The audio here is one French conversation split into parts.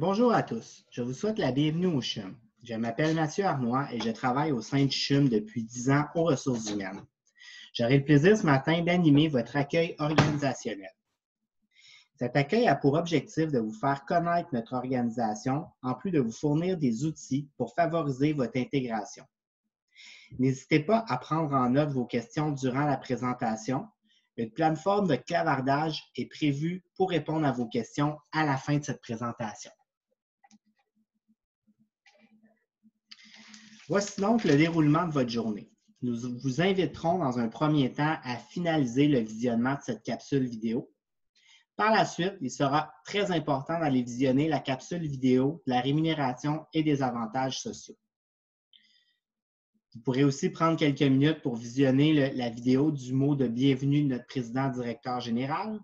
Bonjour à tous, je vous souhaite la bienvenue au CHUM. Je m'appelle Mathieu Arnois et je travaille au sein du CHUM depuis 10 ans aux ressources humaines. J'aurai le plaisir ce matin d'animer votre accueil organisationnel. Cet accueil a pour objectif de vous faire connaître notre organisation, en plus de vous fournir des outils pour favoriser votre intégration. N'hésitez pas à prendre en note vos questions durant la présentation. Une plateforme de clavardage est prévue pour répondre à vos questions à la fin de cette présentation. Voici donc le déroulement de votre journée. Nous vous inviterons dans un premier temps à finaliser le visionnement de cette capsule vidéo. Par la suite, il sera très important d'aller visionner la capsule vidéo de la rémunération et des avantages sociaux. Vous pourrez aussi prendre quelques minutes pour visionner la vidéo du mot de bienvenue de notre président-directeur général,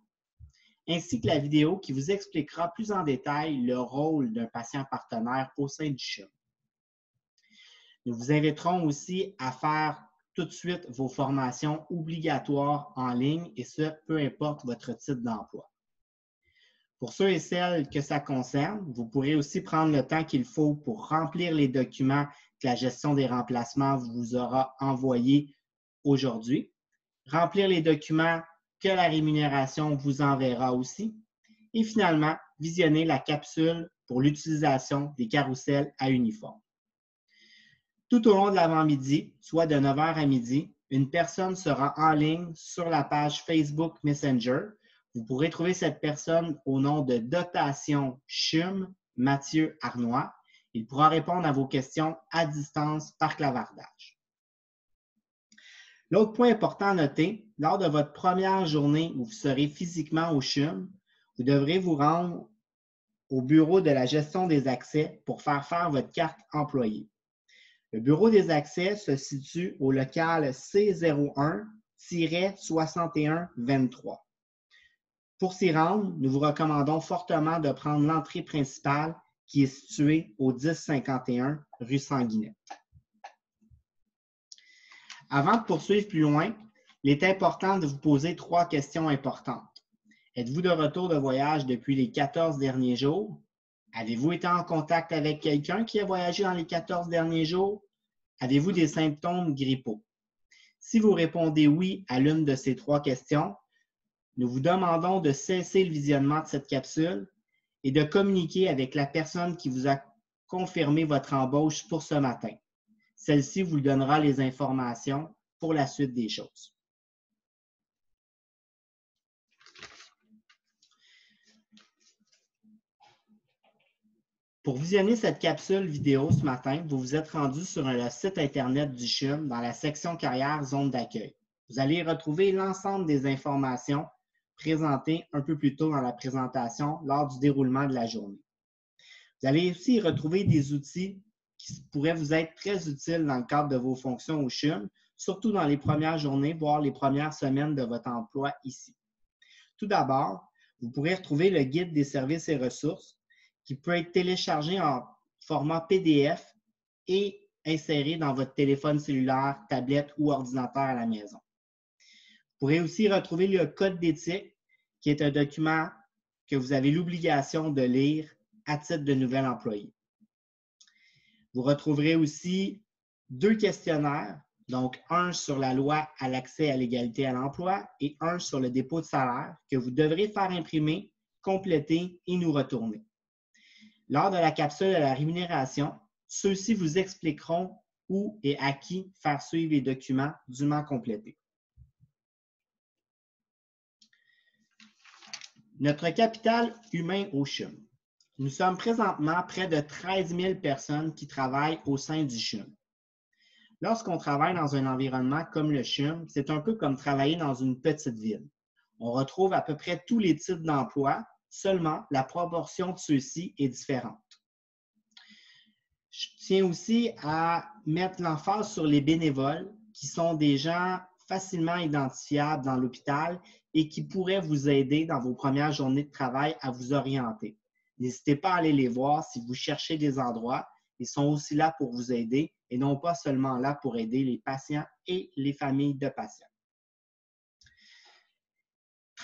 ainsi que la vidéo qui vous expliquera plus en détail le rôle d'un patient partenaire au sein du CHUM. Nous vous inviterons aussi à faire tout de suite vos formations obligatoires en ligne et ce, peu importe votre titre d'emploi. Pour ceux et celles que ça concerne, vous pourrez aussi prendre le temps qu'il faut pour remplir les documents que la gestion des remplacements vous aura envoyés aujourd'hui, remplir les documents que la rémunération vous enverra aussi, et finalement, visionner la capsule pour l'utilisation des carrousels à uniforme. Tout au long de l'avant-midi, soit de 9 h à midi, une personne sera en ligne sur la page Facebook Messenger. Vous pourrez trouver cette personne au nom de Dotation CHUM Mathieu Arnois. Il pourra répondre à vos questions à distance par clavardage. L'autre point important à noter, lors de votre première journée où vous serez physiquement au CHUM, vous devrez vous rendre au bureau de la gestion des accès pour faire votre carte employée. Le bureau des accès se situe au local C01-6123. Pour s'y rendre, nous vous recommandons fortement de prendre l'entrée principale qui est située au 1051 rue Sanguinette. Avant de poursuivre plus loin, il est important de vous poser 3 questions importantes. Êtes-vous de retour de voyage depuis les 14 derniers jours? Avez-vous été en contact avec quelqu'un qui a voyagé dans les 14 derniers jours? Avez-vous des symptômes grippaux? Si vous répondez oui à l'une de ces 3 questions, nous vous demandons de cesser le visionnement de cette capsule et de communiquer avec la personne qui vous a confirmé votre embauche pour ce matin. Celle-ci vous donnera les informations pour la suite des choses. Pour visionner cette capsule vidéo ce matin, vous vous êtes rendu sur le site Internet du CHUM dans la section carrière zone d'accueil. Vous allez retrouver l'ensemble des informations présentées un peu plus tôt dans la présentation lors du déroulement de la journée. Vous allez aussi retrouver des outils qui pourraient vous être très utiles dans le cadre de vos fonctions au CHUM, surtout dans les premières journées, voire les premières semaines de votre emploi ici. Tout d'abord, vous pourrez retrouver le guide des services et ressources qui peut être téléchargé en format PDF et inséré dans votre téléphone cellulaire, tablette ou ordinateur à la maison. Vous pourrez aussi retrouver le code d'éthique, qui est un document que vous avez l'obligation de lire à titre de nouvel employé. Vous retrouverez aussi 2 questionnaires, donc un sur la loi à l'accès à l'égalité à l'emploi et un sur le dépôt de salaire que vous devrez faire imprimer, compléter et nous retourner. Lors de la capsule à la rémunération, ceux-ci vous expliqueront où et à qui faire suivre les documents dûment complétés. Notre capital humain au CHUM. Nous sommes présentement près de 13 000 personnes qui travaillent au sein du CHUM. Lorsqu'on travaille dans un environnement comme le CHUM, c'est un peu comme travailler dans une petite ville. On retrouve à peu près tous les types d'emplois, seulement la proportion de ceux-ci est différente. Je tiens aussi à mettre l'emphase sur les bénévoles qui sont des gens facilement identifiables dans l'hôpital et qui pourraient vous aider dans vos premières journées de travail à vous orienter. N'hésitez pas à aller les voir si vous cherchez des endroits. Ils sont aussi là pour vous aider et non pas seulement là pour aider les patients et les familles de patients.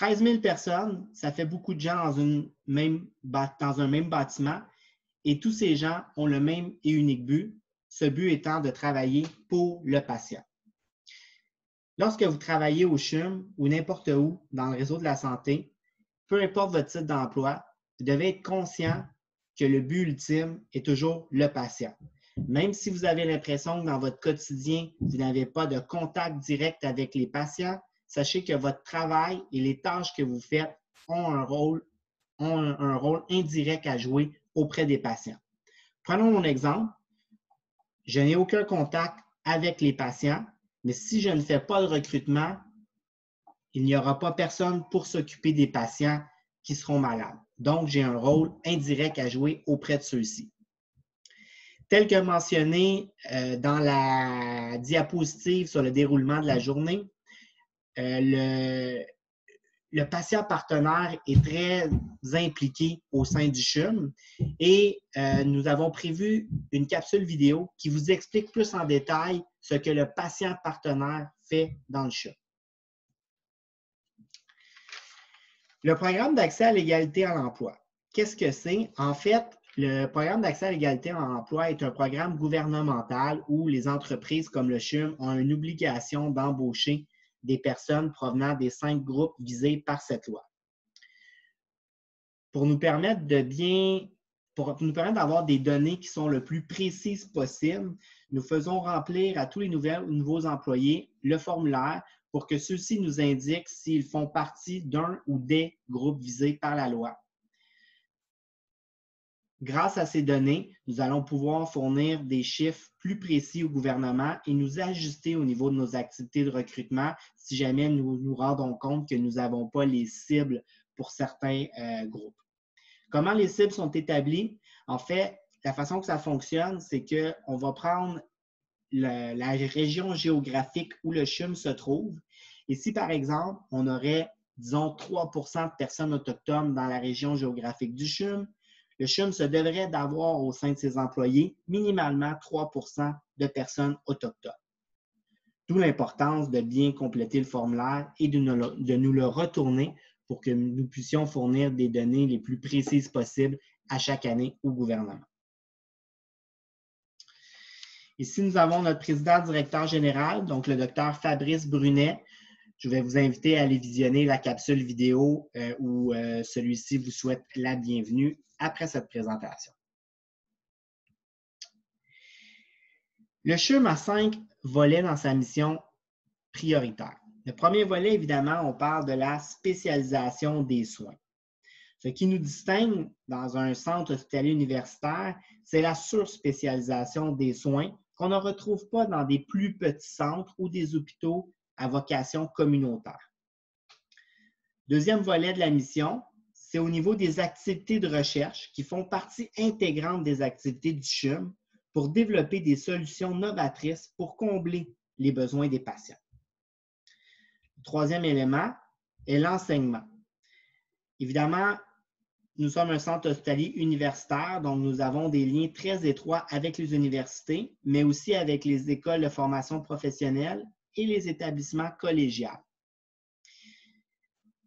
13 000 personnes, ça fait beaucoup de gens dans un même bâtiment et tous ces gens ont le même et unique but, ce but étant de travailler pour le patient. Lorsque vous travaillez au CHUM ou n'importe où dans le réseau de la santé, peu importe votre titre d'emploi, vous devez être conscient que le but ultime est toujours le patient. Même si vous avez l'impression que dans votre quotidien, vous n'avez pas de contact direct avec les patients, sachez que votre travail et les tâches que vous faites ont un rôle indirect à jouer auprès des patients. Prenons mon exemple. Je n'ai aucun contact avec les patients, mais si je ne fais pas de recrutement, il n'y aura pas personne pour s'occuper des patients qui seront malades. Donc, j'ai un rôle indirect à jouer auprès de ceux-ci. Tel que mentionné dans la diapositive sur le déroulement de la journée, le patient partenaire est très impliqué au sein du CHUM et nous avons prévu une capsule vidéo qui vous explique plus en détail ce que le patient partenaire fait dans le CHUM. Le programme d'accès à l'égalité à l'emploi. Qu'est-ce que c'est? En fait, le programme d'accès à l'égalité à l'emploi est un programme gouvernemental où les entreprises comme le CHUM ont une obligation d'embaucher des personnes provenant des 5 groupes visés par cette loi. Pour nous permettre d'avoir des données qui sont le plus précises possible, nous faisons remplir à tous les nouveaux employés le formulaire pour que ceux-ci nous indiquent s'ils font partie d'un ou des groupes visés par la loi. Grâce à ces données, nous allons pouvoir fournir des chiffres plus précis au gouvernement et nous ajuster au niveau de nos activités de recrutement si jamais nous nous rendons compte que nous n'avons pas les cibles pour certains groupes. Comment les cibles sont établies? En fait, la façon que ça fonctionne, c'est qu'on va prendre la région géographique où le CHUM se trouve. Et si, par exemple, on aurait, disons, 3 % de personnes autochtones dans la région géographique du CHUM, le CHUM se devrait d'avoir au sein de ses employés minimalement 3 % de personnes autochtones. D'où l'importance de bien compléter le formulaire et de nous le retourner pour que nous puissions fournir des données les plus précises possibles à chaque année au gouvernement. Ici, nous avons notre président-directeur général, donc le docteur Fabrice Brunet. Je vais vous inviter à aller visionner la capsule vidéo où celui-ci vous souhaite la bienvenue après cette présentation. Le CHUM a 5 volets dans sa mission prioritaire. Le premier volet, évidemment, on parle de la spécialisation des soins. Ce qui nous distingue dans un centre hospitalier universitaire, c'est la surspécialisation des soins qu'on ne retrouve pas dans des plus petits centres ou des hôpitaux à vocation communautaire. Deuxième volet de la mission, c'est au niveau des activités de recherche qui font partie intégrante des activités du CHUM pour développer des solutions novatrices pour combler les besoins des patients. Le troisième élément est l'enseignement. Évidemment, nous sommes un centre hospitalier universitaire, donc nous avons des liens très étroits avec les universités, mais aussi avec les écoles de formation professionnelle et les établissements collégiaux.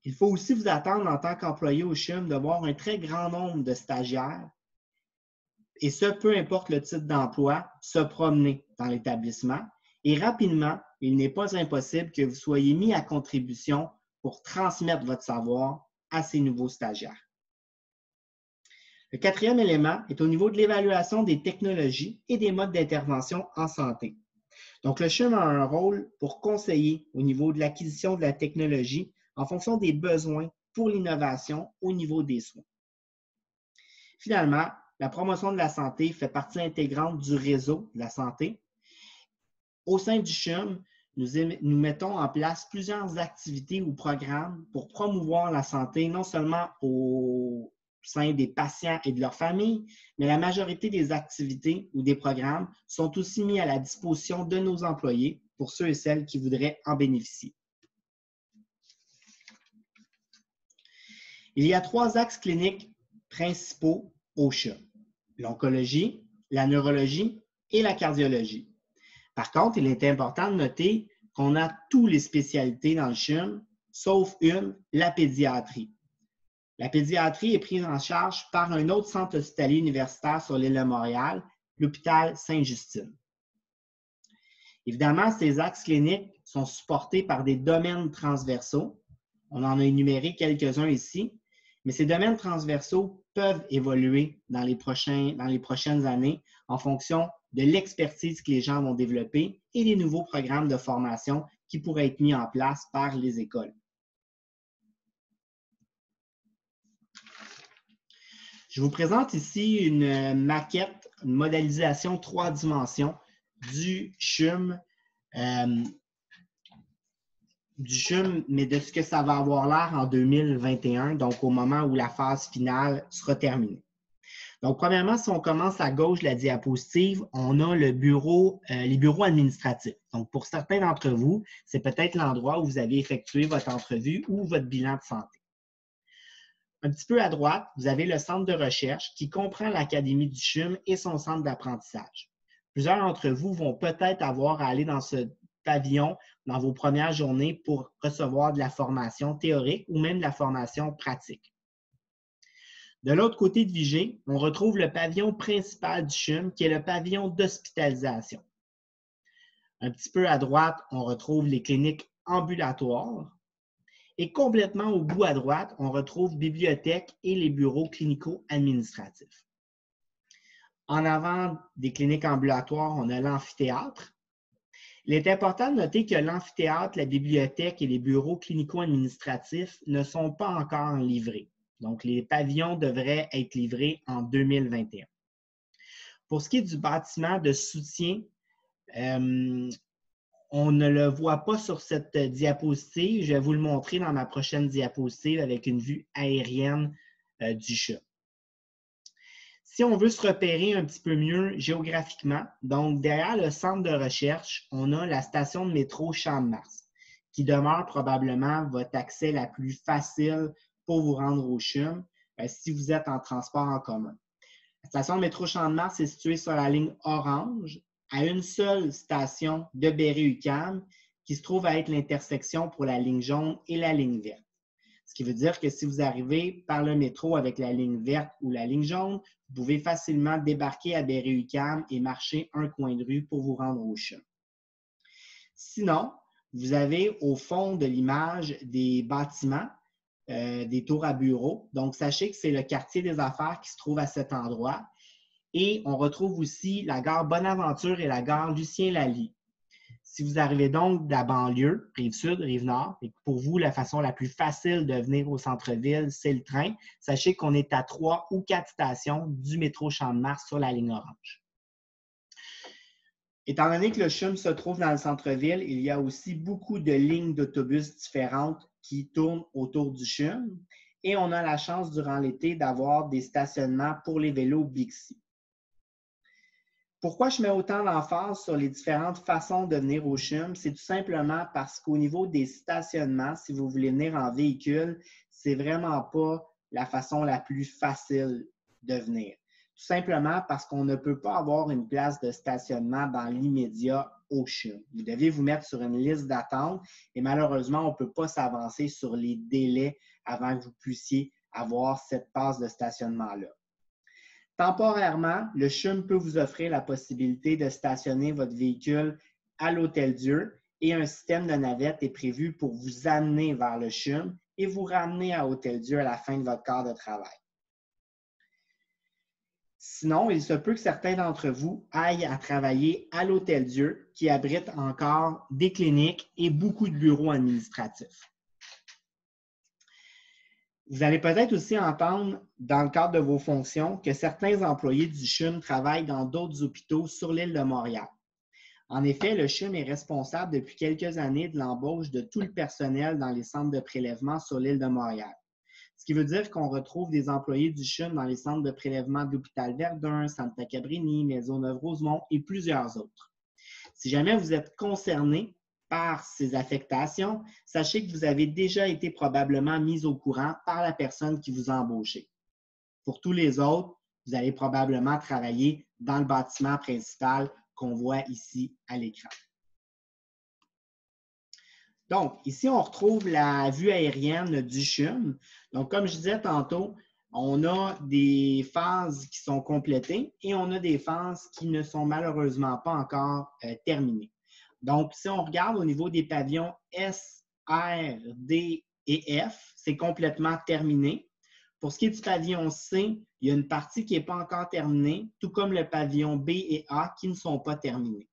Il faut aussi vous attendre en tant qu'employé au CHUM de voir un très grand nombre de stagiaires, et ce, peu importe le titre d'emploi, se promener dans l'établissement. Et rapidement, il n'est pas impossible que vous soyez mis à contribution pour transmettre votre savoir à ces nouveaux stagiaires. Le quatrième élément est au niveau de l'évaluation des technologies et des modes d'intervention en santé. Donc, le CHUM a un rôle pour conseiller au niveau de l'acquisition de la technologie en fonction des besoins pour l'innovation au niveau des soins. Finalement, la promotion de la santé fait partie intégrante du réseau de la santé. Au sein du CHUM, nous mettons en place plusieurs activités ou programmes pour promouvoir la santé, non seulement au sein des patients et de leurs familles, mais la majorité des activités ou des programmes sont aussi mis à la disposition de nos employés pour ceux et celles qui voudraient en bénéficier. Il y a 3 axes cliniques principaux au CHUM: l'oncologie, la neurologie et la cardiologie. Par contre, il est important de noter qu'on a toutes les spécialités dans le CHUM, sauf une, la pédiatrie. La pédiatrie est prise en charge par un autre centre hospitalier universitaire sur l'île de Montréal, l'hôpital Sainte-Justine. Évidemment, ces axes cliniques sont supportés par des domaines transversaux. On en a énuméré quelques-uns ici, mais ces domaines transversaux peuvent évoluer dans les prochaines années en fonction de l'expertise que les gens vont développer et des nouveaux programmes de formation qui pourraient être mis en place par les écoles. Je vous présente ici une maquette, une modélisation 3 dimensions du CHUM, mais de ce que ça va avoir l'air en 2021, donc au moment où la phase finale sera terminée. Donc, premièrement, si on commence à gauche de la diapositive, on a les bureaux administratifs. Donc, pour certains d'entre vous, c'est peut-être l'endroit où vous avez effectué votre entrevue ou votre bilan de santé. Un petit peu à droite, vous avez le centre de recherche qui comprend l'Académie du CHUM et son centre d'apprentissage. Plusieurs d'entre vous vont peut-être avoir à aller dans ce pavillon dans vos premières journées pour recevoir de la formation théorique ou même de la formation pratique. De l'autre côté de Vigée, on retrouve le pavillon principal du CHUM qui est le pavillon d'hospitalisation. Un petit peu à droite, on retrouve les cliniques ambulatoires. Et complètement au bout à droite, on retrouve bibliothèque et les bureaux clinico-administratifs. En avant des cliniques ambulatoires, on a l'amphithéâtre. Il est important de noter que l'amphithéâtre, la bibliothèque et les bureaux clinico-administratifs ne sont pas encore livrés. Donc, les pavillons devraient être livrés en 2021. Pour ce qui est du bâtiment de soutien, on ne le voit pas sur cette diapositive. Je vais vous le montrer dans ma prochaine diapositive avec une vue aérienne du CHUM. Si on veut se repérer un petit peu mieux géographiquement, donc derrière le centre de recherche, on a la station de métro Champ-de-Mars, qui demeure probablement votre accès la plus facile pour vous rendre au CHUM si vous êtes en transport en commun. La station de métro Champ-de-Mars est située sur la ligne orange, à une seule station de Berry-UQAM, qui se trouve à être l'intersection pour la ligne jaune et la ligne verte. Ce qui veut dire que si vous arrivez par le métro avec la ligne verte ou la ligne jaune, vous pouvez facilement débarquer à Berry-UQAM et marcher un coin de rue pour vous rendre au CHUM. Sinon, vous avez au fond de l'image des bâtiments, des tours à bureaux. Donc, sachez que c'est le quartier des affaires qui se trouve à cet endroit. Et on retrouve aussi la gare Bonaventure et la gare Lucien-Lally. Si vous arrivez donc de la banlieue, Rive-Sud, Rive-Nord, et que pour vous, la façon la plus facile de venir au centre-ville, c'est le train, sachez qu'on est à 3 ou 4 stations du métro Champ-de-Mars sur la ligne orange. Étant donné que le CHUM se trouve dans le centre-ville, il y a aussi beaucoup de lignes d'autobus différentes qui tournent autour du CHUM et on a la chance durant l'été d'avoir des stationnements pour les vélos Bixi. Pourquoi je mets autant d'emphase sur les différentes façons de venir au CHUM? C'est tout simplement parce qu'au niveau des stationnements, si vous voulez venir en véhicule, c'est vraiment pas la façon la plus facile de venir. Tout simplement parce qu'on ne peut pas avoir une place de stationnement dans l'immédiat au CHUM. Vous devez vous mettre sur une liste d'attente et malheureusement, on ne peut pas s'avancer sur les délais avant que vous puissiez avoir cette place de stationnement-là. Temporairement, le CHUM peut vous offrir la possibilité de stationner votre véhicule à l'Hôtel-Dieu et un système de navette est prévu pour vous amener vers le CHUM et vous ramener à Hôtel-Dieu à la fin de votre quart de travail. Sinon, il se peut que certains d'entre vous aillent à travailler à l'Hôtel-Dieu qui abrite encore des cliniques et beaucoup de bureaux administratifs. Vous allez peut-être aussi entendre, dans le cadre de vos fonctions, que certains employés du CHUM travaillent dans d'autres hôpitaux sur l'île de Montréal. En effet, le CHUM est responsable depuis quelques années de l'embauche de tout le personnel dans les centres de prélèvement sur l'île de Montréal. Ce qui veut dire qu'on retrouve des employés du CHUM dans les centres de prélèvement de l'hôpital Verdun, Santa Cabrini, Maisonneuve-Rosemont et plusieurs autres. Si jamais vous êtes concerné par ces affectations, sachez que vous avez déjà été probablement mis au courant par la personne qui vous a embauché. Pour tous les autres, vous allez probablement travailler dans le bâtiment principal qu'on voit ici à l'écran. Donc, ici, on retrouve la vue aérienne du CHUM. Donc, comme je disais tantôt, on a des phases qui sont complétées et on a des phases qui ne sont malheureusement pas encore terminées. Donc, si on regarde au niveau des pavillons S, R, D et F, c'est complètement terminé. Pour ce qui est du pavillon C, il y a une partie qui n'est pas encore terminée, tout comme le pavillon B et A qui ne sont pas terminés.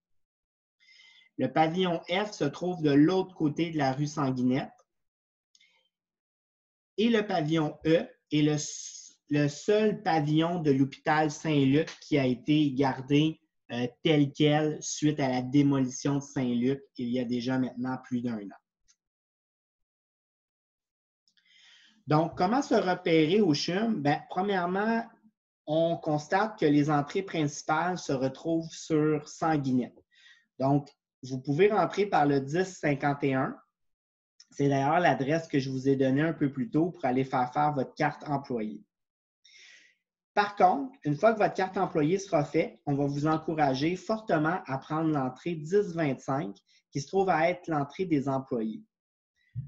Le pavillon F se trouve de l'autre côté de la rue Sanguinette. Et le pavillon E est le seul pavillon de l'hôpital Saint-Luc qui a été gardé tel quel suite à la démolition de Saint-Luc il y a déjà maintenant plus d'1 an. Donc, comment se repérer au CHUM? Bien, premièrement, on constate que les entrées principales se retrouvent sur Sanguinette. Donc, vous pouvez rentrer par le 1051. C'est d'ailleurs l'adresse que je vous ai donnée un peu plus tôt pour aller faire votre carte employée. Par contre, une fois que votre carte employée sera faite, on va vous encourager fortement à prendre l'entrée 1025 qui se trouve à être l'entrée des employés.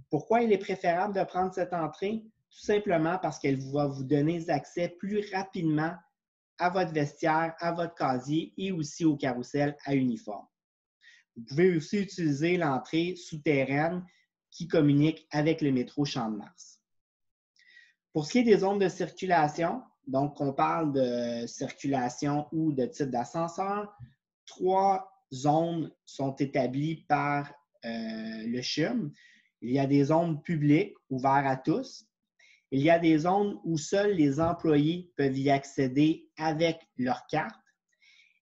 Pourquoi il est préférable de prendre cette entrée? Tout simplement parce qu'elle va vous donner accès plus rapidement à votre vestiaire, à votre casier et aussi au carrousel à uniforme. Vous pouvez aussi utiliser l'entrée souterraine qui communique avec le métro Champ-de-Mars. Pour ce qui est des zones de circulation, donc on parle de circulation ou de type d'ascenseur, 3 zones sont établies par le CHUM. Il y a des zones publiques ouvertes à tous. Il y a des zones où seuls les employés peuvent y accéder avec leur carte.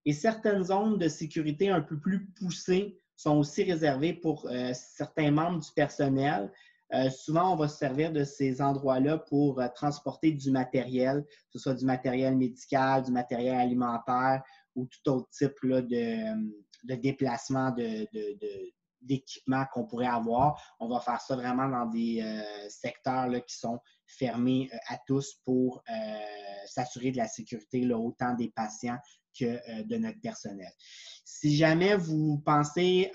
Et certaines zones de sécurité un peu plus poussées sont aussi réservées pour certains membres du personnel. Souvent, on va se servir de ces endroits-là pour transporter du matériel, que ce soit du matériel médical, du matériel alimentaire ou tout autre type là, de déplacement d'équipement qu'on pourrait avoir. On va faire ça vraiment dans des secteurs là, qui sont fermés à tous pour s'assurer de la sécurité là, autant des patients que de notre personnel. Si jamais vous pensez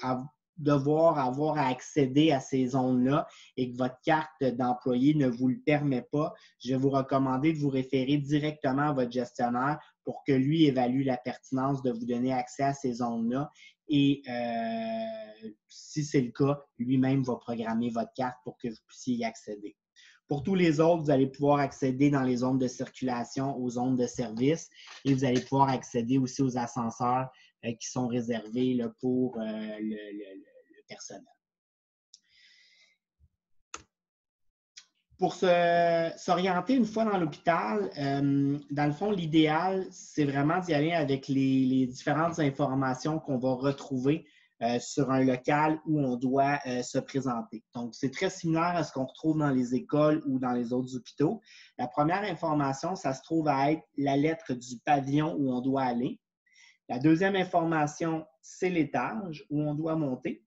devoir avoir à accéder à ces zones-là et que votre carte d'employé ne vous le permet pas, je vais vous recommander de vous référer directement à votre gestionnaire pour que lui évalue la pertinence de vous donner accès à ces zones-là et si c'est le cas, lui-même va programmer votre carte pour que vous puissiez y accéder. Pour tous les autres, vous allez pouvoir accéder dans les zones de circulation, aux zones de service et vous allez pouvoir accéder aussi aux ascenseurs qui sont réservés là, pour le personnel. Pour s'orienter une fois dans l'hôpital, dans le fond, l'idéal, c'est vraiment d'y aller avec les différentes informations qu'on va retrouver sur un local où on doit se présenter. Donc, c'est très similaire à ce qu'on retrouve dans les écoles ou dans les autres hôpitaux. La première information, ça se trouve à être la lettre du pavillon où on doit aller. La deuxième information, c'est l'étage où on doit monter.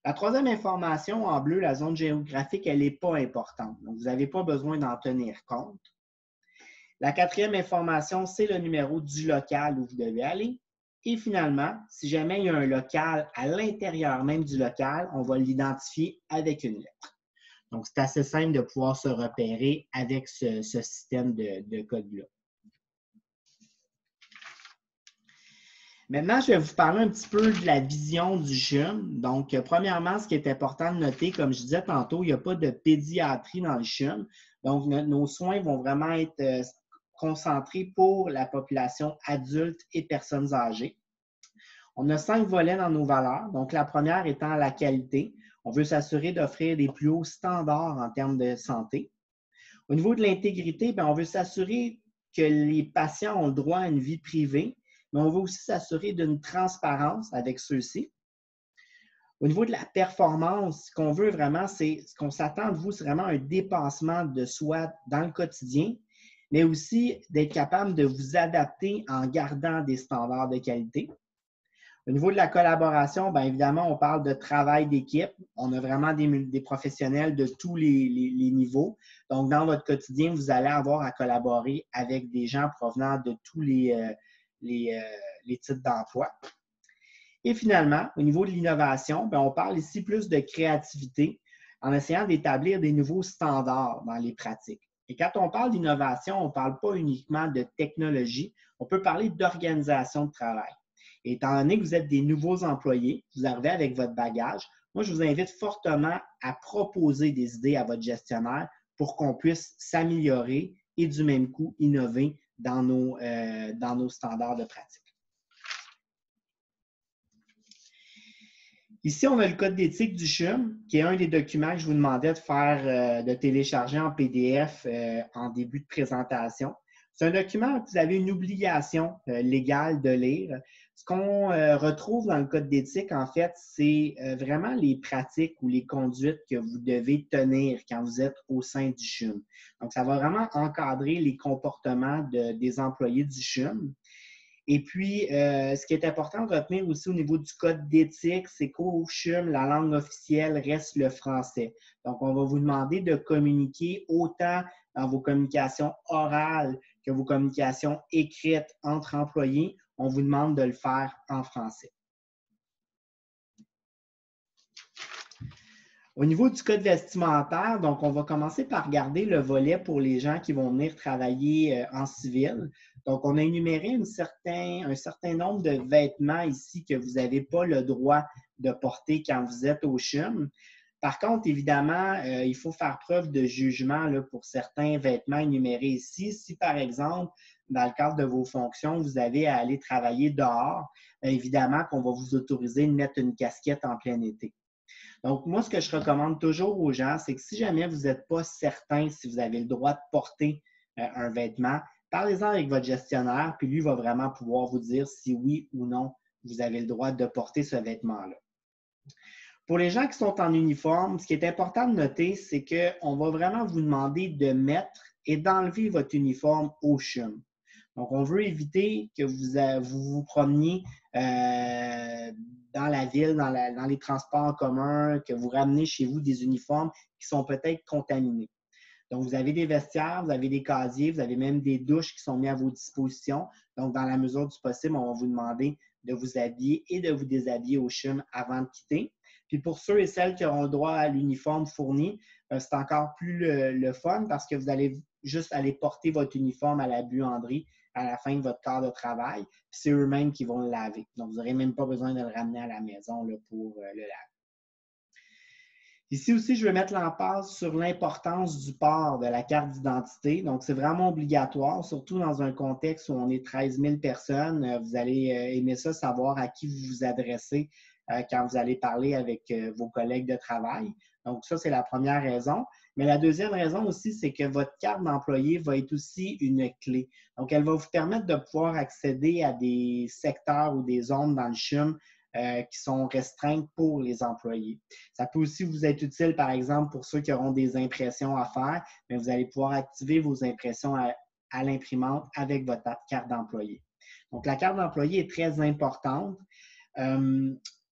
La troisième information, en bleu, la zone géographique, elle n'est pas importante. Donc, vous n'avez pas besoin d'en tenir compte. La quatrième information, c'est le numéro du local où vous devez aller. Et finalement, si jamais il y a un local à l'intérieur même du local, on va l'identifier avec une lettre. Donc, c'est assez simple de pouvoir se repérer avec ce système de code-là. Maintenant, je vais vous parler un petit peu de la vision du CHUM. Donc, premièrement, ce qui est important de noter, comme je disais tantôt, il n'y a pas de pédiatrie dans le CHUM. Donc, nos soins vont vraiment être concentrés pour la population adulte et personnes âgées. On a 5 volets dans nos valeurs. Donc, la première étant la qualité. On veut s'assurer d'offrir les plus hauts standards en termes de santé. Au niveau de l'intégrité, on veut s'assurer que les patients ont le droit à une vie privée, mais on veut aussi s'assurer d'une transparence avec ceux-ci. Au niveau de la performance, ce qu'on veut vraiment, c'est ce qu'on s'attend de vous, c'est vraiment un dépassement de soi dans le quotidien, mais aussi d'être capable de vous adapter en gardant des standards de qualité. Au niveau de la collaboration, bien évidemment, on parle de travail d'équipe. On a vraiment des professionnels de tous les niveaux. Donc, dans votre quotidien, vous allez avoir à collaborer avec des gens provenant de tous les types d'emploi. Et finalement, au niveau de l'innovation, on parle ici plus de créativité en essayant d'établir des nouveaux standards dans les pratiques. Et quand on parle d'innovation, on ne parle pas uniquement de technologie, on peut parler d'organisation de travail. Et étant donné que vous êtes des nouveaux employés, vous arrivez avec votre bagage, moi, je vous invite fortement à proposer des idées à votre gestionnaire pour qu'on puisse s'améliorer et du même coup innover dans nos standards de pratique. Ici, on a le code d'éthique du CHUM, qui est un des documents que je vous demandais de télécharger en PDF en début de présentation. C'est un document que vous avez une obligation légale de lire. Ce qu'on retrouve dans le code d'éthique, en fait, c'est vraiment les pratiques ou les conduites que vous devez tenir quand vous êtes au sein du CHUM. Donc, ça va vraiment encadrer les comportements des employés du CHUM. Et puis, ce qui est important de retenir aussi au niveau du code d'éthique, c'est qu'au CHUM, la langue officielle reste le français. Donc, on va vous demander de communiquer autant dans vos communications orales que vos communications écrites entre employés. On vous demande de le faire en français. Au niveau du code vestimentaire, donc on va commencer par regarder le volet pour les gens qui vont venir travailler en civil. Donc, on a énuméré un certain nombre de vêtements ici que vous n'avez pas le droit de porter quand vous êtes au CHUM. Par contre, évidemment, il faut faire preuve de jugement là, pour certains vêtements énumérés ici. Si, par exemple, dans le cadre de vos fonctions, vous avez à aller travailler dehors, évidemment qu'on va vous autoriser de mettre une casquette en plein été. Donc, moi, ce que je recommande toujours aux gens, c'est que si jamais vous n'êtes pas certain si vous avez le droit de porter un vêtement, parlez-en avec votre gestionnaire, puis lui va vraiment pouvoir vous dire si oui ou non vous avez le droit de porter ce vêtement-là. Pour les gens qui sont en uniforme, ce qui est important de noter, c'est qu'on va vraiment vous demander de mettre et d'enlever votre uniforme au CHUM. Donc, on veut éviter que vous promeniez dans la ville, dans les transports en commun, que vous ramenez chez vous des uniformes qui sont peut-être contaminés. Donc, vous avez des vestiaires, vous avez des casiers, vous avez même des douches qui sont mis à vos dispositions. Donc, dans la mesure du possible, on va vous demander de vous habiller et de vous déshabiller au CHUM avant de quitter. Puis pour ceux et celles qui auront le droit à l'uniforme fourni, c'est encore plus le fun parce que vous allez juste aller porter votre uniforme à la buanderie à la fin de votre quart de travail. Puis c'est eux-mêmes qui vont le laver. Donc, vous n'aurez même pas besoin de le ramener à la maison là, pour le laver. Ici aussi, je vais mettre l'emphase sur l'importance du port de la carte d'identité. Donc, c'est vraiment obligatoire, surtout dans un contexte où on est 13 000 personnes. Vous allez aimer ça, savoir à qui vous vous adressez quand vous allez parler avec vos collègues de travail. Donc, ça, c'est la première raison. Mais la deuxième raison aussi, c'est que votre carte d'employé va être aussi une clé. Donc, elle va vous permettre de pouvoir accéder à des secteurs ou des zones dans le CHUM qui sont restreintes pour les employés. Ça peut aussi vous être utile, par exemple, pour ceux qui auront des impressions à faire, mais vous allez pouvoir activer vos impressions à l'imprimante avec votre carte d'employé. Donc, la carte d'employé est très importante.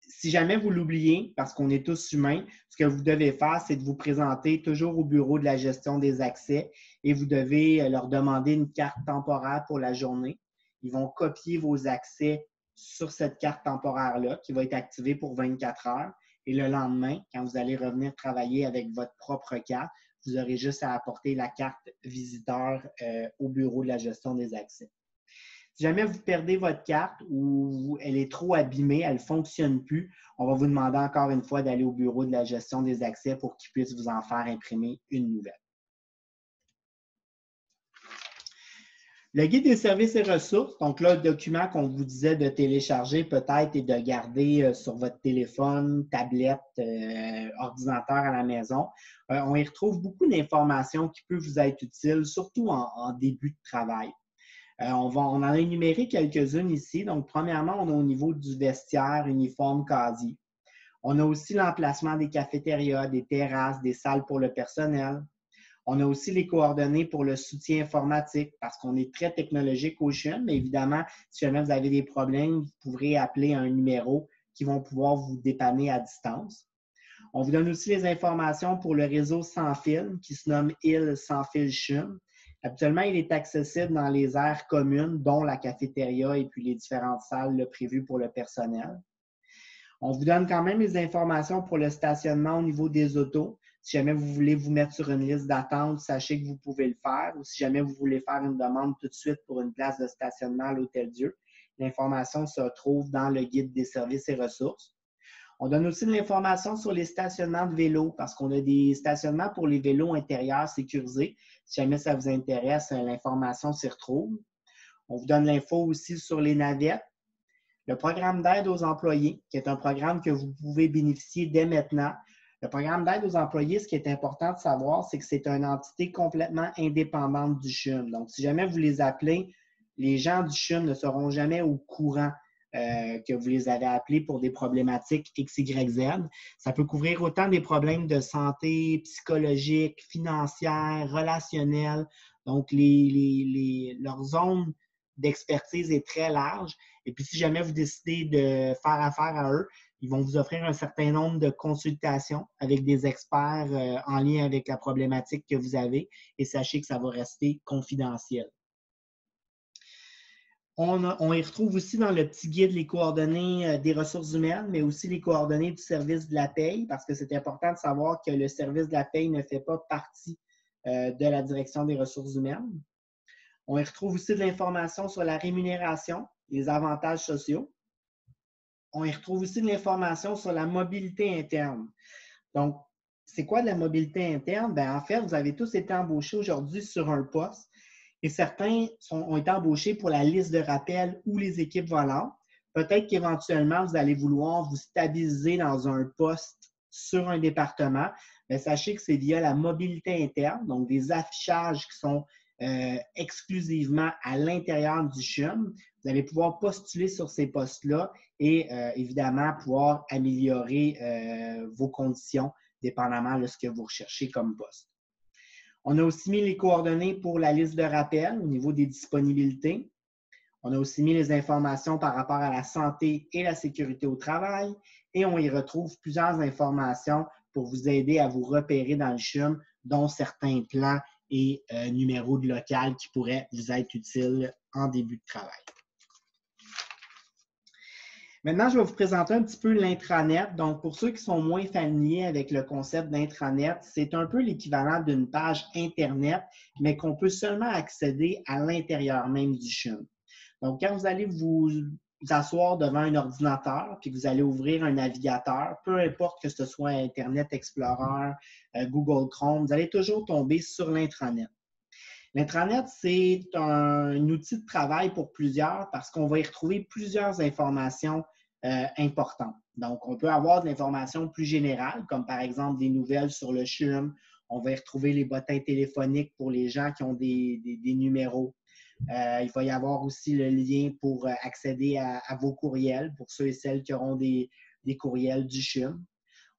Si jamais vous l'oubliez, parce qu'on est tous humains, ce que vous devez faire, c'est de vous présenter toujours au bureau de la gestion des accès et vous devez leur demander une carte temporaire pour la journée. Ils vont copier vos accès sur cette carte temporaire-là qui va être activée pour 24 heures. Et le lendemain, quand vous allez revenir travailler avec votre propre carte, vous aurez juste à apporter la carte visiteur au bureau de la gestion des accès. Si jamais vous perdez votre carte ou elle est trop abîmée, elle ne fonctionne plus, on va vous demander encore une fois d'aller au bureau de la gestion des accès pour qu'ils puissent vous en faire imprimer une nouvelle. Le guide des services et ressources, donc là, le document qu'on vous disait de télécharger peut-être et de garder sur votre téléphone, tablette, ordinateur à la maison. On y retrouve beaucoup d'informations qui peuvent vous être utiles, surtout en début de travail. On en a énuméré quelques-unes ici. Donc, premièrement, on a au niveau du vestiaire, uniforme, casier. On a aussi l'emplacement des cafétérias, des terrasses, des salles pour le personnel. On a aussi les coordonnées pour le soutien informatique parce qu'on est très technologique au CHUM, mais évidemment, si jamais vous avez des problèmes, vous pourrez appeler un numéro qui vont pouvoir vous dépanner à distance. On vous donne aussi les informations pour le réseau sans fil qui se nomme IL sans fil CHUM. Habituellement, il est accessible dans les aires communes, dont la cafétéria et puis les différentes salles prévues pour le personnel. On vous donne quand même les informations pour le stationnement au niveau des autos. Si jamais vous voulez vous mettre sur une liste d'attente, sachez que vous pouvez le faire. Ou si jamais vous voulez faire une demande tout de suite pour une place de stationnement à l'Hôtel Dieu, l'information se trouve dans le guide des services et ressources. On donne aussi de l'information sur les stationnements de vélos parce qu'on a des stationnements pour les vélos intérieurs sécurisés. Si jamais ça vous intéresse, l'information s'y retrouve. On vous donne l'info aussi sur les navettes. Le programme d'aide aux employés, qui est un programme que vous pouvez bénéficier dès maintenant. Le programme d'aide aux employés, ce qui est important de savoir, c'est que c'est une entité complètement indépendante du CHUM. Donc, si jamais vous les appelez, les gens du CHUM ne seront jamais au courant que vous les avez appelés pour des problématiques X, Y, Z. Ça peut couvrir autant des problèmes de santé, psychologique, financière, relationnelle. Donc, leur zone d'expertise est très large. Et puis, si jamais vous décidez de faire affaire à eux, ils vont vous offrir un certain nombre de consultations avec des experts en lien avec la problématique que vous avez. Et sachez que ça va rester confidentiel. On y retrouve aussi dans le petit guide les coordonnées des ressources humaines, mais aussi les coordonnées du service de la paye, parce que c'est important de savoir que le service de la paye ne fait pas partie de la direction des ressources humaines. On y retrouve aussi de l'information sur la rémunération, les avantages sociaux. On y retrouve aussi de l'information sur la mobilité interne. Donc, c'est quoi de la mobilité interne? Bien, en fait, vous avez tous été embauchés aujourd'hui sur un poste et certains ont été embauchés pour la liste de rappel ou les équipes volantes. Peut-être qu'éventuellement, vous allez vouloir vous stabiliser dans un poste sur un département. Mais sachez que c'est via la mobilité interne, donc des affichages qui sont exclusivement à l'intérieur du CHUM. Vous allez pouvoir postuler sur ces postes-là et évidemment pouvoir améliorer vos conditions dépendamment de ce que vous recherchez comme poste. On a aussi mis les coordonnées pour la liste de rappel au niveau des disponibilités. On a aussi mis les informations par rapport à la santé et la sécurité au travail et on y retrouve plusieurs informations pour vous aider à vous repérer dans le CHUM, dont certains plans et numéros de local qui pourraient vous être utiles en début de travail. Maintenant, je vais vous présenter un petit peu l'intranet. Donc, pour ceux qui sont moins familiers avec le concept d'intranet, c'est un peu l'équivalent d'une page Internet, mais qu'on peut seulement accéder à l'intérieur même du CHUM. Donc, quand vous allez vous asseoir devant un ordinateur, puis que vous allez ouvrir un navigateur, peu importe que ce soit Internet Explorer, Google Chrome, vous allez toujours tomber sur l'intranet. L'intranet, c'est un outil de travail pour plusieurs parce qu'on va y retrouver plusieurs informations importantes. Donc, on peut avoir de l'information plus générale, comme par exemple des nouvelles sur le CHUM. On va y retrouver les bottins téléphoniques pour les gens qui ont des numéros. Il va y avoir aussi le lien pour accéder à vos courriels pour ceux et celles qui auront des courriels du CHUM.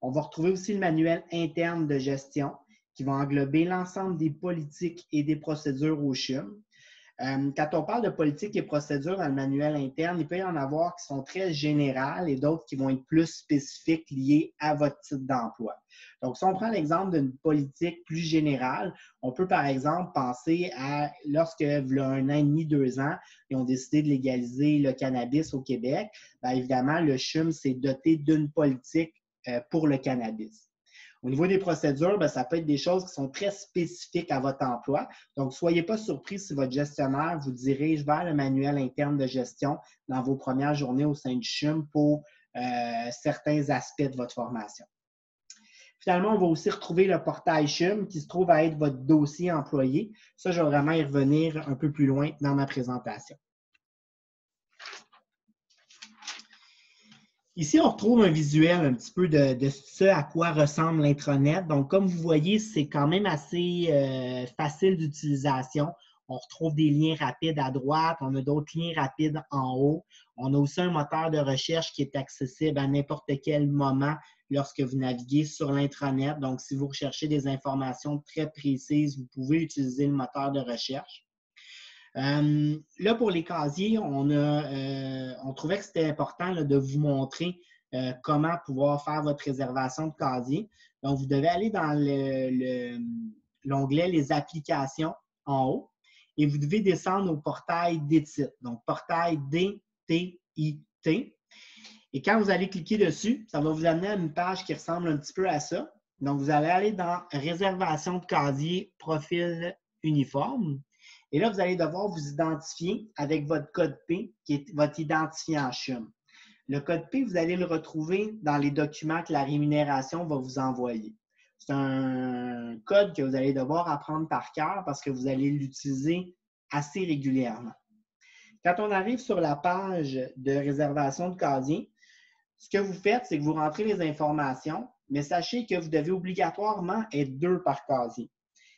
On va retrouver aussi le manuel interne de gestion qui va englober l'ensemble des politiques et des procédures au CHUM. Quand on parle de politique et procédures dans le manuel interne, il peut y en avoir qui sont très générales et d'autres qui vont être plus spécifiques liées à votre type d'emploi. Donc, si on prend l'exemple d'une politique plus générale, on peut par exemple penser à lorsque, il y a 1 an et demi, 2 ans, ils ont décidé de légaliser le cannabis au Québec, bien évidemment, le CHUM s'est doté d'une politique pour le cannabis. Au niveau des procédures, bien, ça peut être des choses qui sont très spécifiques à votre emploi. Donc, ne soyez pas surpris si votre gestionnaire vous dirige vers le manuel interne de gestion dans vos premières journées au sein du CHUM pour certains aspects de votre formation. Finalement, on va aussi retrouver le portail CHUM qui se trouve à être votre dossier employé. Ça, je vais vraiment y revenir un peu plus loin dans ma présentation. Ici, on retrouve un visuel un petit peu de ce à quoi ressemble l'intranet. Donc, comme vous voyez, c'est quand même assez facile d'utilisation. On retrouve des liens rapides à droite, on a d'autres liens rapides en haut. On a aussi un moteur de recherche qui est accessible à n'importe quel moment lorsque vous naviguez sur l'intranet. Donc, si vous recherchez des informations très précises, vous pouvez utiliser le moteur de recherche. Là, pour les casiers, on trouvait que c'était important là, de vous montrer comment pouvoir faire votre réservation de casier. Donc, vous devez aller dans l'onglet « Les applications » en haut et vous devez descendre au portail DTIT. Donc, portail DTIT. Et quand vous allez cliquer dessus, ça va vous amener à une page qui ressemble un petit peu à ça. Donc, vous allez aller dans Réservation de casier, profil uniforme. Et là, vous allez devoir vous identifier avec votre code P, qui est votre identifiant CHUM. Le code P, vous allez le retrouver dans les documents que la rémunération va vous envoyer. C'est un code que vous allez devoir apprendre par cœur parce que vous allez l'utiliser assez régulièrement. Quand on arrive sur la page de réservation de casier, ce que vous faites, c'est que vous rentrez les informations, mais sachez que vous devez obligatoirement être 2 par casier.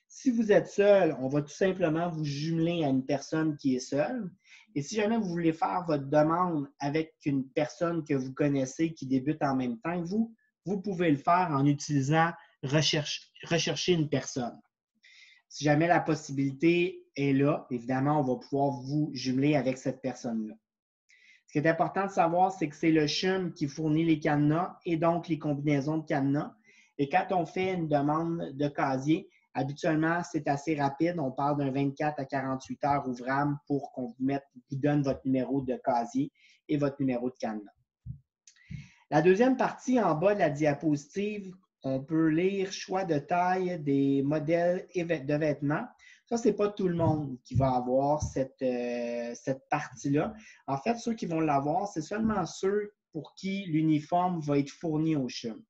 Si vous êtes seul, on va tout simplement vous jumeler à une personne qui est seule. Et si jamais vous voulez faire votre demande avec une personne que vous connaissez qui débute en même temps que vous, vous pouvez le faire en utilisant rechercher une personne. Si jamais la possibilité est là, évidemment, on va pouvoir vous jumeler avec cette personne-là. Ce qui est important de savoir, c'est que c'est le CHUM qui fournit les cadenas et donc les combinaisons de cadenas. Et quand on fait une demande de casier, habituellement, c'est assez rapide. On parle d'un 24 à 48 heures ouvrables pour qu'on vous donne votre numéro de casier et votre numéro de cadenas. La deuxième partie, en bas de la diapositive, on peut lire choix de taille des modèles de vêtements. Ça, ce n'est pas tout le monde qui va avoir cette partie-là. En fait, ceux qui vont l'avoir, c'est seulement ceux pour qui l'uniforme va être fourni au CHUM.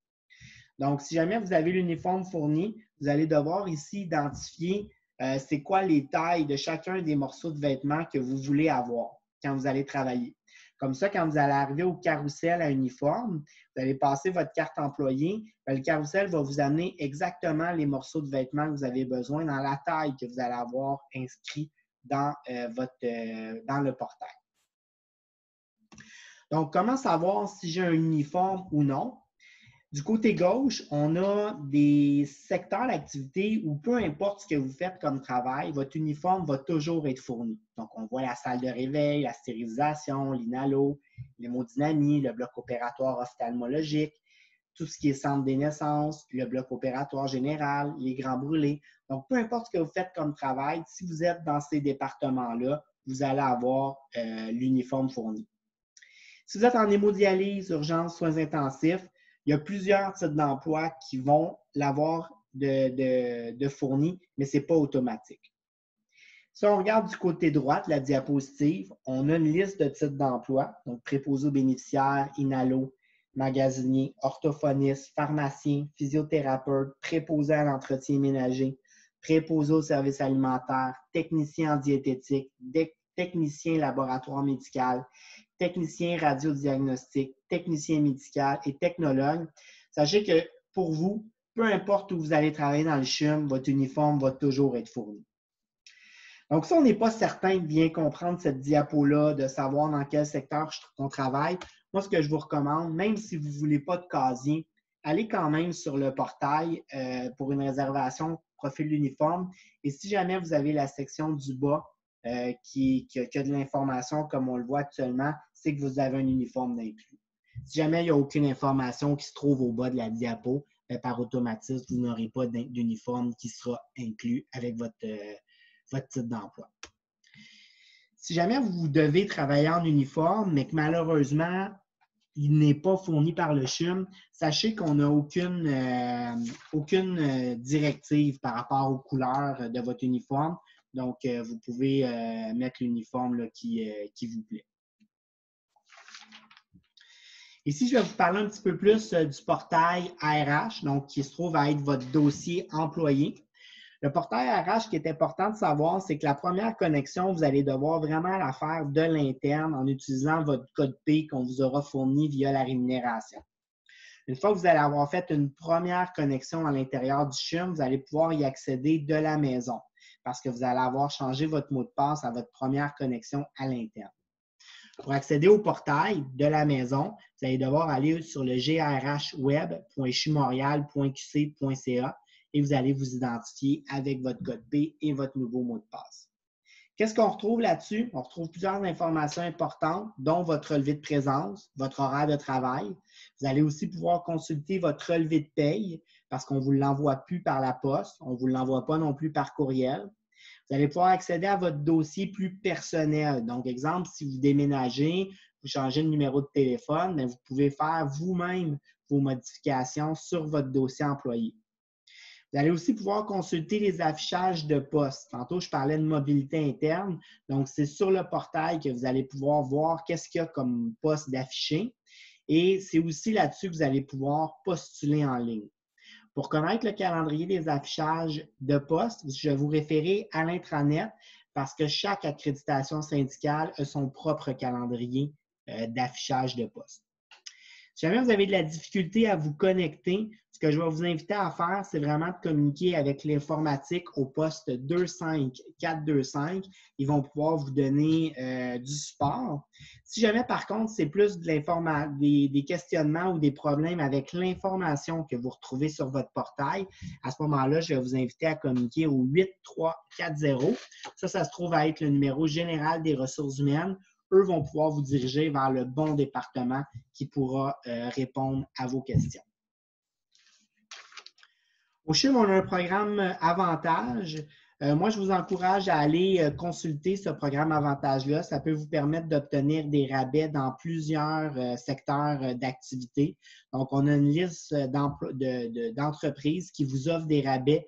Donc, si jamais vous avez l'uniforme fourni, vous allez devoir ici identifier c'est quoi les tailles de chacun des morceaux de vêtements que vous voulez avoir quand vous allez travailler. Comme ça, quand vous allez arriver au carrousel à uniforme, vous allez passer votre carte employé. Le carrousel va vous amener exactement les morceaux de vêtements que vous avez besoin dans la taille que vous allez avoir inscrit dans le portail. Donc, comment savoir si j'ai un uniforme ou non? Du côté gauche, on a des secteurs d'activité où peu importe ce que vous faites comme travail, votre uniforme va toujours être fourni. Donc, on voit la salle de réveil, la stérilisation, l'inhalo, l'hémodynamie, le bloc opératoire ophtalmologique, tout ce qui est centre des naissances, le bloc opératoire général, les grands brûlés. Donc, peu importe ce que vous faites comme travail, si vous êtes dans ces départements-là, vous allez avoir l'uniforme fourni. Si vous êtes en hémodialyse, urgence, soins intensifs, il y a plusieurs types d'emplois qui vont l'avoir de fourni, mais ce n'est pas automatique. Si on regarde du côté droit de la diapositive, on a une liste de types d'emplois, donc préposé aux bénéficiaires, inhalo, magasinier, orthophoniste, pharmacien, physiothérapeute, préposé à l'entretien ménager, préposé aux services alimentaires, technicien en diététique, technicien laboratoire médical, technicien radiodiagnostic, technicien médical et technologue. Sachez que pour vous, peu importe où vous allez travailler dans le CHUM, votre uniforme va toujours être fourni. Donc, si on n'est pas certain de bien comprendre cette diapo-là, de savoir dans quel secteur on travaille, moi, ce que je vous recommande, même si vous ne voulez pas de casier, allez quand même sur le portail pour une réservation profil uniforme. Et si jamais vous avez la section du bas, qui a de l'information comme on le voit actuellement, c'est que vous avez un uniforme d'inclus. Si jamais il n'y a aucune information qui se trouve au bas de la diapo, par automatisme, vous n'aurez pas d'uniforme qui sera inclus avec votre titre d'emploi. Si jamais vous devez travailler en uniforme, mais que malheureusement, il n'est pas fourni par le CHUM, sachez qu'on n'a aucune directive par rapport aux couleurs de votre uniforme. Donc, vous pouvez mettre l'uniforme qui vous plaît. Ici, je vais vous parler un petit peu plus du portail ARH, donc qui se trouve à être votre dossier employé. Le portail ARH, ce qui est important de savoir, c'est que la première connexion, vous allez devoir vraiment la faire de l'interne en utilisant votre code P qu'on vous aura fourni via la rémunération. Une fois que vous allez avoir fait une première connexion à l'intérieur du CHUM, vous allez pouvoir y accéder de la maison parce que vous allez avoir changé votre mot de passe à votre première connexion à l'interne. Pour accéder au portail de la maison, vous allez devoir aller sur le grhweb.chumorial.qc.ca et vous allez vous identifier avec votre code P et votre nouveau mot de passe. Qu'est-ce qu'on retrouve là-dessus? On retrouve plusieurs informations importantes, dont votre relevé de présence, votre horaire de travail. Vous allez aussi pouvoir consulter votre relevé de paye parce qu'on ne vous l'envoie plus par la poste, on ne vous l'envoie pas non plus par courriel. Vous allez pouvoir accéder à votre dossier plus personnel. Donc, exemple, si vous déménagez, vous changez le numéro de téléphone, mais vous pouvez faire vous-même vos modifications sur votre dossier employé. Vous allez aussi pouvoir consulter les affichages de postes. Tantôt, je parlais de mobilité interne. Donc, c'est sur le portail que vous allez pouvoir voir qu'est-ce qu'il y a comme poste d'affiché. Et c'est aussi là-dessus que vous allez pouvoir postuler en ligne. Pour connaître le calendrier des affichages de postes, je vais vous référer à l'intranet parce que chaque accréditation syndicale a son propre calendrier d'affichage de postes. Si jamais vous avez de la difficulté à vous connecter, ce que je vais vous inviter à faire, c'est vraiment de communiquer avec l'informatique au poste 25425. Ils vont pouvoir vous donner du support. Si jamais, par contre, c'est plus des questionnements ou des problèmes avec l'information que vous retrouvez sur votre portail, à ce moment-là, je vais vous inviter à communiquer au 8340. Ça se trouve à être le numéro général des ressources humaines. Eux vont pouvoir vous diriger vers le bon département qui pourra répondre à vos questions. Au CHUM, on a un programme Avantage. Moi, je vous encourage à aller consulter ce programme Avantage-là. Ça peut vous permettre d'obtenir des rabais dans plusieurs secteurs d'activité. Donc, on a une liste d'entreprises qui vous offrent des rabais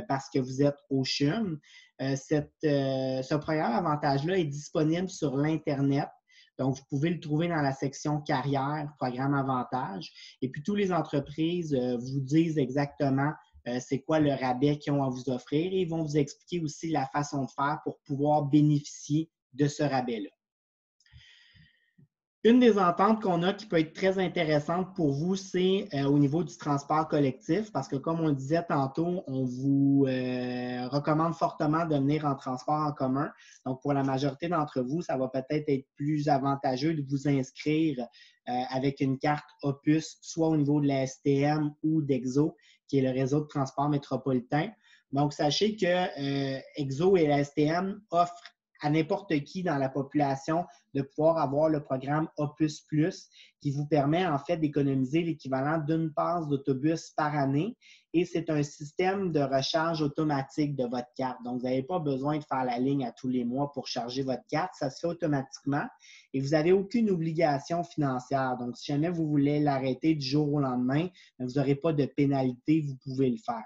parce que vous êtes au CHUM. Ce programme Avantage-là est disponible sur l'Internet. Donc, vous pouvez le trouver dans la section carrière, programme Avantage. Et puis, toutes les entreprises vous disent exactement c'est quoi le rabais qu'ils ont à vous offrir et ils vont vous expliquer aussi la façon de faire pour pouvoir bénéficier de ce rabais-là. Une des ententes qu'on a qui peut être très intéressante pour vous, c'est au niveau du transport collectif parce que comme on disait tantôt, on vous recommande fortement de venir en transport en commun. Donc, pour la majorité d'entre vous, ça va peut-être être plus avantageux de vous inscrire avec une carte Opus, soit au niveau de la STM ou d'Exo, qui est le réseau de transport métropolitain. Donc, sachez que Exo et la STM offrent à n'importe qui dans la population de pouvoir avoir le programme Opus Plus qui vous permet en fait d'économiser l'équivalent d'une passe d'autobus par année et c'est un système de recharge automatique de votre carte. Donc, vous n'avez pas besoin de faire la ligne à tous les mois pour charger votre carte. Ça se fait automatiquement et vous n'avez aucune obligation financière. Donc, si jamais vous voulez l'arrêter du jour au lendemain, vous n'aurez pas de pénalité, vous pouvez le faire.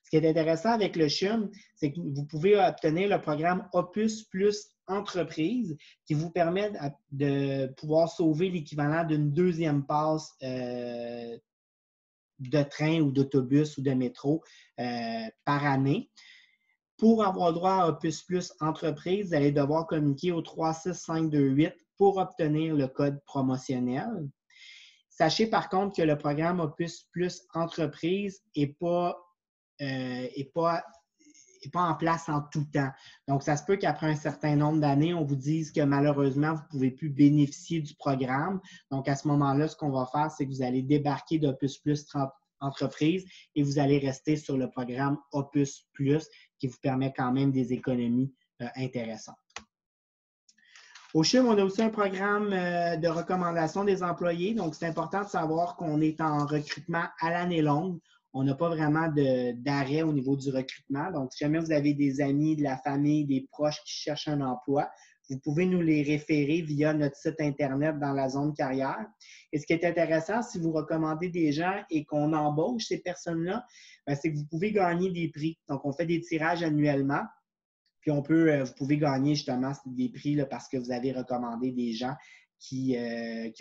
Ce qui est intéressant avec le CHUM, c'est que vous pouvez obtenir le programme Opus Plus Entreprise qui vous permet de pouvoir sauver l'équivalent d'une deuxième passe de train ou d'autobus ou de métro par année. Pour avoir droit à Opus Plus Entreprise, vous allez devoir communiquer au 36528 pour obtenir le code promotionnel. Sachez par contre que le programme Opus Plus Entreprise n'est pas en place en tout temps. Donc, ça se peut qu'après un certain nombre d'années, on vous dise que malheureusement, vous ne pouvez plus bénéficier du programme. Donc, à ce moment-là, ce qu'on va faire, c'est que vous allez débarquer d'Opus Plus Entreprise et vous allez rester sur le programme Opus Plus qui vous permet quand même des économies intéressantes. Au CHUM, on a aussi un programme de recommandation des employés. Donc, c'est important de savoir qu'on est en recrutement à l'année longue. On n'a pas vraiment d'arrêt au niveau du recrutement. Donc, si jamais vous avez des amis, de la famille, des proches qui cherchent un emploi, vous pouvez nous les référer via notre site Internet dans la zone carrière. Et ce qui est intéressant, si vous recommandez des gens et qu'on embauche ces personnes-là, c'est que vous pouvez gagner des prix. Donc, on fait des tirages annuellement. Puis, vous pouvez gagner justement des prix là, parce que vous avez recommandé des gens qui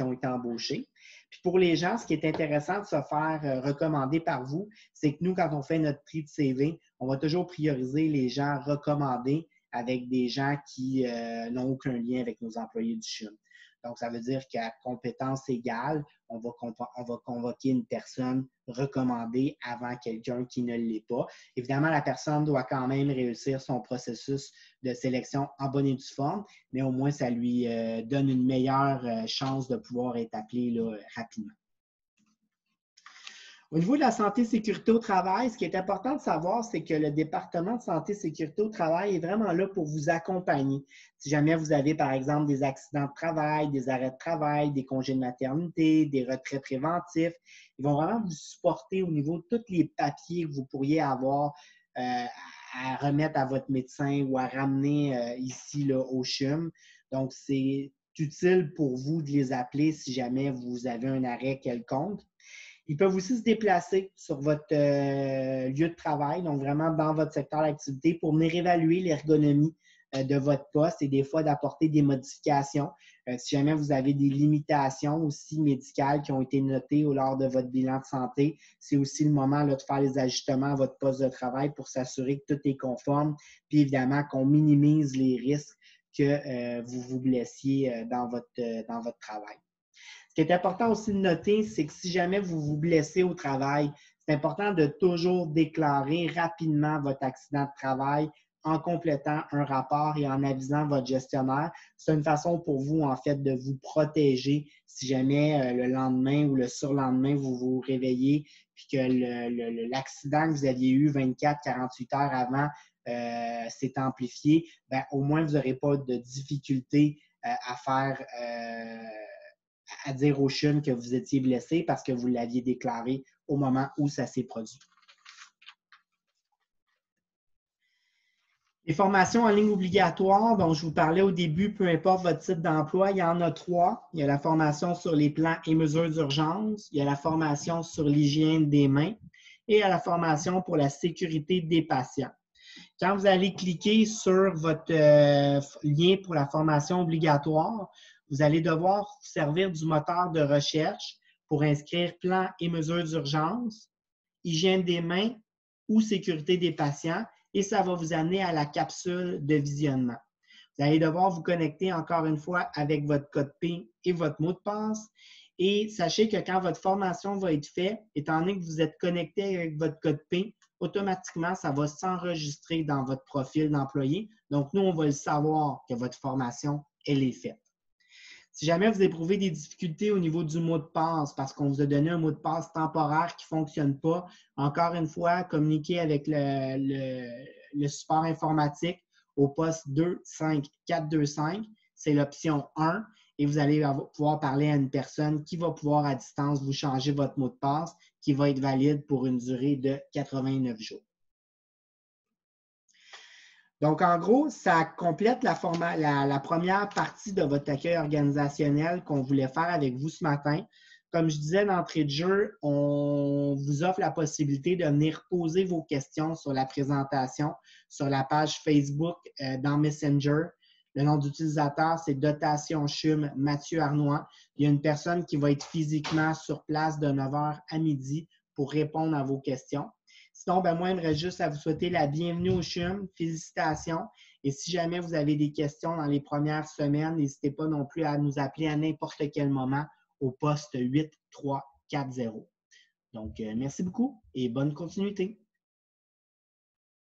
ont été embauchés. Puis pour les gens, ce qui est intéressant de se faire recommander par vous, c'est que nous, quand on fait notre prix de CV, on va toujours prioriser les gens recommandés avec des gens qui n'ont aucun lien avec nos employés du CHUM. Donc, ça veut dire qu'à compétence égale, on va convoquer une personne recommandée avant quelqu'un qui ne l'est pas. Évidemment, la personne doit quand même réussir son processus de sélection en bonne et due forme, mais au moins, ça lui donne une meilleure chance de pouvoir être appelé là, rapidement. Au niveau de la santé et sécurité au travail, ce qui est important de savoir, c'est que le département de santé et sécurité au travail est vraiment là pour vous accompagner. Si jamais vous avez, par exemple, des accidents de travail, des arrêts de travail, des congés de maternité, des retraits préventifs, ils vont vraiment vous supporter au niveau de tous les papiers que vous pourriez avoir à remettre à votre médecin ou à ramener ici là, au CHUM. Donc, utile pour vous de les appeler si jamais vous avez un arrêt quelconque. Ils peuvent aussi se déplacer sur votre lieu de travail, donc vraiment dans votre secteur d'activité pour venir évaluer l'ergonomie de votre poste et des fois d'apporter des modifications. Si jamais vous avez des limitations aussi médicales qui ont été notées lors de votre bilan de santé, c'est aussi le moment là, de faire les ajustements à votre poste de travail pour s'assurer que tout est conforme, puis évidemment qu'on minimise les risques que vous vous blessiez dans votre travail. Ce qui est important aussi de noter, c'est que si jamais vous vous blessez au travail, c'est important de toujours déclarer rapidement votre accident de travail en complétant un rapport et en avisant votre gestionnaire. C'est une façon pour vous, en fait, de vous protéger si jamais le lendemain ou le surlendemain, vous vous réveillez puis que l'accident que vous aviez eu 24-48 heures avant s'est amplifié, bien, au moins, vous n'aurez pas de difficulté à dire au CHUM que vous étiez blessé parce que vous l'aviez déclaré au moment où ça s'est produit. Les formations en ligne obligatoires dont je vous parlais au début, peu importe votre type d'emploi, il y en a 3. Il y a la formation sur les plans et mesures d'urgence, il y a la formation sur l'hygiène des mains et il y a la formation pour la sécurité des patients. Quand vous allez cliquer sur votre lien pour la formation obligatoire, vous allez devoir vous servir du moteur de recherche pour inscrire plans et mesures d'urgence, hygiène des mains ou sécurité des patients et ça va vous amener à la capsule de visionnement. Vous allez devoir vous connecter encore une fois avec votre code PIN et votre mot de passe. Et sachez que quand votre formation va être faite, étant donné que vous êtes connecté avec votre code PIN, automatiquement, ça va s'enregistrer dans votre profil d'employé. Donc, nous, on va le savoir que votre formation, elle est faite. Si jamais vous éprouvez des difficultés au niveau du mot de passe parce qu'on vous a donné un mot de passe temporaire qui ne fonctionne pas, encore une fois, communiquez avec le support informatique au poste 25425. C'est l'option 1 et vous allez pouvoir parler à une personne qui va pouvoir à distance vous changer votre mot de passe qui va être valide pour une durée de 89 jours. Donc, en gros, ça complète la première partie de votre accueil organisationnel qu'on voulait faire avec vous ce matin. Comme je disais d'entrée de jeu, on vous offre la possibilité de venir poser vos questions sur la présentation sur la page Facebook dans Messenger. Le nom d'utilisateur, c'est Dotation CHUM Mathieu Arnois. Il y a une personne qui va être physiquement sur place de 9h à midi pour répondre à vos questions. Sinon, ben moi, j'aimerais juste à vous souhaiter la bienvenue au CHUM. Félicitations. Et si jamais vous avez des questions dans les premières semaines, n'hésitez pas non plus à nous appeler à n'importe quel moment au poste 8340. Donc, merci beaucoup et bonne continuité.